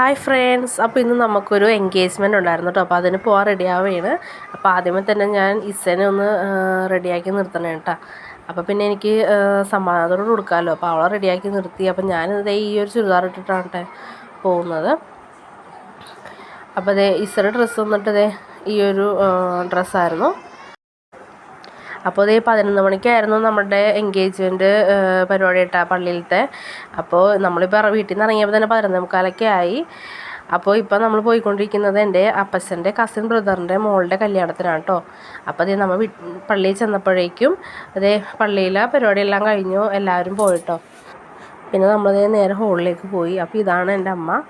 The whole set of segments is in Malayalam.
ഹായ് ഫ്രണ്ട്സ്, അപ്പോൾ ഇന്ന് നമുക്കൊരു എൻഗേജ്മെൻറ്റ് ഉണ്ടായിരുന്നു കേട്ടോ. അപ്പോൾ അതിന് പോകാൻ റെഡിയാവുകയാണ്. അപ്പോൾ ആദ്യമേ തന്നെ ഞാൻ ഇസനെ ഒന്ന് റെഡിയാക്കി നിർത്തണം കേട്ടോ. അപ്പോൾ പിന്നെ എനിക്ക് സമാധാനത്തോടെ കൊടുക്കാമല്ലോ. അപ്പോൾ അവളെ റെഡിയാക്കി നിർത്തി. അപ്പോൾ ഞാനിത് ഈ ഒരു ചുരിദാർ ഇട്ടിട്ടാണ് കേട്ടോ പോകുന്നത്. അപ്പോൾ അതേ ഇസയുടെ ഡ്രസ്സ് വന്നിട്ട് ഈ ഒരു ഡ്രസ്സായിരുന്നു. അപ്പോൾ അതേ 11 മണിക്കായിരുന്നു നമ്മുടെ എൻഗേജ്മെൻറ്റ് പരിപാടി കേട്ടോ പള്ളിയിലത്തെ. അപ്പോൾ നമ്മളിപ്പോൾ വീട്ടിൽ നിന്ന് ഇറങ്ങിയപ്പോൾ തന്നെ 11:45 ആയി. അപ്പോൾ ഇപ്പോൾ നമ്മൾ പോയിക്കൊണ്ടിരിക്കുന്നത് എൻ്റെ അപ്പച്ചൻ്റെ കസിൻ ബ്രദറിൻ്റെ മോളുടെ കല്യാണത്തിനാണ് കേട്ടോ. അപ്പോൾ അതേ നമ്മൾ പള്ളിയിൽ ചെന്നപ്പോഴേക്കും അതേ പള്ളിയിലെ പരിപാടിയെല്ലാം കഴിഞ്ഞു, എല്ലാവരും പോയിട്ടോ. പിന്നെ നമ്മളതേ നേരെ ഹോളിലേക്ക് പോയി. അപ്പോൾ ഇതാണ് എൻ്റെ അമ്മ.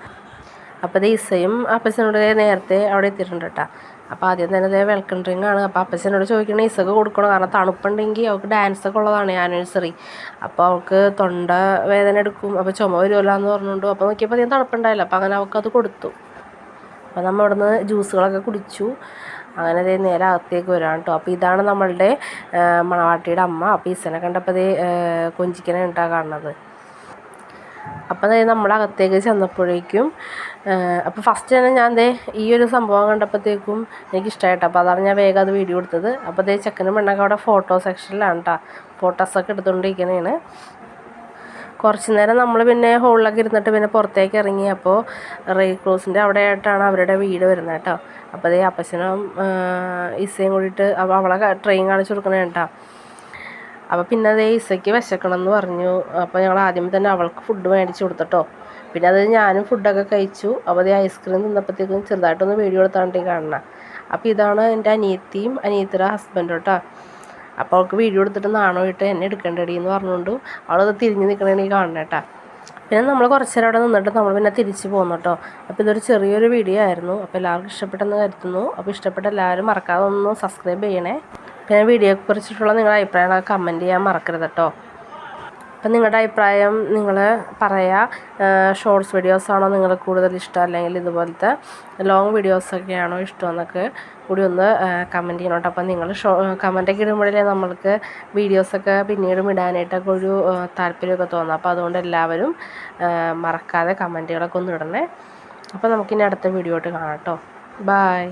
അപ്പോൾ അതേ ഇസയും അപ്പച്ചനോട് നേരത്തെ അവിടെ എത്തിയിട്ടുണ്ട് കേട്ടോ. അപ്പോൾ ആദ്യം തന്നെ വെൽക്കം ഡ്രിങ്ക് ആണ്. അപ്പോൾ അപ്പച്ചനോട് ചോദിക്കണേ ഇസക്ക് കൊടുക്കണം, കാരണം തണുപ്പുണ്ടെങ്കിൽ അവൾക്ക് ഡാൻസൊക്കെ ഉള്ളതാണ് ആനിവേഴ്സറി. അപ്പോൾ അവൾക്ക് തൊണ്ട വേദന എടുക്കും, അപ്പോൾ ചുമ വരുമല്ലോ എന്ന് പറഞ്ഞുകൊണ്ട്. അപ്പോൾ നോക്കിയപ്പോൾ അധികം തണുപ്പുണ്ടായില്ല. അപ്പോൾ അങ്ങനെ അവൾക്കത് കൊടുത്തു. അപ്പോൾ നമ്മൾ ഇവിടുന്ന് ജ്യൂസുകളൊക്കെ കുടിച്ചു. അങ്ങനെ നേരെ അകത്തേക്ക് വരാം കേട്ടോ. അപ്പോൾ ഇതാണ് നമ്മളുടെ മണവാട്ടിയുടെ അമ്മ. അപ്പോൾ ഇസനെ കണ്ടപ്പോൾ കൊഞ്ചിക്കനെ ഉണ്ടാ കാണുന്നത്. അപ്പോൾ നമ്മൾ അകത്തേക്ക് ചെന്നപ്പോഴേക്കും അപ്പോൾ ഫസ്റ്റ് തന്നെ ഞാൻ ഈ ഒരു സംഭവം കണ്ടപ്പോഴത്തേക്കും എനിക്കിഷ്ടമായിട്ടോ. അപ്പോൾ അതാണ് ഞാൻ വേഗം അത് വീഡിയോ എടുത്തത്. അപ്പോൾ ചെക്കനും പെണ്ണൊക്കെ അവിടെ ഫോട്ടോ സെക്ഷനിലാണ് കേട്ടോ, ഫോട്ടോസൊക്കെ എടുത്തുകൊണ്ടിരിക്കുന്നതാണ്. കുറച്ച് നേരം നമ്മൾ പിന്നെ ഹോളിലൊക്കെ ഇരുന്നിട്ട് പിന്നെ പുറത്തേക്ക് ഇറങ്ങി. അപ്പോൾ റെഡ് ക്രോസിൻ്റെ അവിടെ ആയിട്ടാണ് അവരുടെ വീട് വരുന്നത് കേട്ടോ. അപ്പോൾ അപ്പച്ചനും ഇസയും കൂടിയിട്ട് അവളെ ട്രെയിൻ കാണിച്ചു കൊടുക്കണേ കേട്ടോ. അപ്പോൾ പിന്നെ ഇസയ്ക്ക് വിശക്കണം എന്ന് പറഞ്ഞു. അപ്പോൾ ഞങ്ങൾ ആദ്യം തന്നെ അവൾക്ക് ഫുഡ് മേടിച്ച് കൊടുത്തിട്ടോ. പിന്നെ അത് ഞാനും ഫുഡൊക്കെ കഴിച്ചു. അപ്പോൾ ഐസ്ക്രീം തിന്നപ്പോഴത്തേക്കും ചെറുതായിട്ടൊന്ന് വീഡിയോ എടുത്താണ്ട് കാണണം. അപ്പോൾ ഇതാണ് എൻ്റെ അനിയത്തിയും അനിയത്തിയുടെ ഹസ്ബൻഡും കേട്ടോ. അപ്പോൾ അവൾക്ക് വീഡിയോ എടുത്തിട്ട് നാണോ ഇട്ട് എന്നെ എടുക്കേണ്ടടി എന്ന് പറഞ്ഞുകൊണ്ട് അവളത് തിരിഞ്ഞ് നിൽക്കണമെങ്കിൽ കാണണം കേട്ടോ. പിന്നെ നമ്മൾ കുറച്ച് നേരം അവിടെ നിന്നിട്ട് നമ്മൾ പിന്നെ തിരിച്ച് പോകുന്നു കേട്ടോ. അപ്പോൾ ഇതൊരു ചെറിയൊരു വീഡിയോ ആയിരുന്നു. അപ്പോൾ എല്ലാവർക്കും ഇഷ്ടപ്പെട്ടെന്ന് കരുതുന്നു. അപ്പോൾ ഇഷ്ടപ്പെട്ട എല്ലാവരും മറക്കാതെ ഒന്ന് സബ്സ്ക്രൈബ് ചെയ്യണേ. പിന്നെ വീഡിയോയെ കുറിച്ചിട്ടുള്ള നിങ്ങളുടെ അഭിപ്രായങ്ങളൊക്കെ കമൻറ്റ് ചെയ്യാൻ മറക്കരുത് കേട്ടോ. അപ്പം നിങ്ങളുടെ അഭിപ്രായം നിങ്ങൾ പറയുക. ഷോർട്സ് വീഡിയോസാണോ നിങ്ങൾക്ക് കൂടുതൽ ഇഷ്ടം, അല്ലെങ്കിൽ ഇതുപോലത്തെ ലോങ് വീഡിയോസൊക്കെയാണോ ഇഷ്ടമെന്നൊക്കെ കൂടി ഒന്ന് കമൻറ്റ് ചെയ്യണം കേട്ടോ. അപ്പം നിങ്ങൾ കമൻറ്റൊക്കെ ഇടുമ്പോഴേ നമ്മൾക്ക് വീഡിയോസൊക്കെ പിന്നീടും ഇടാനായിട്ടൊക്കെ ഒരു താല്പര്യമൊക്കെ തോന്നും. അപ്പോൾ അതുകൊണ്ട് എല്ലാവരും മറക്കാതെ കമൻറ്റുകളൊക്കെ ഒന്ന് ഇടണേ. അപ്പോൾ നമുക്കിനി അടുത്ത വീഡിയോ ആയിട്ട് കാണാം കേട്ടോ. ബായ്.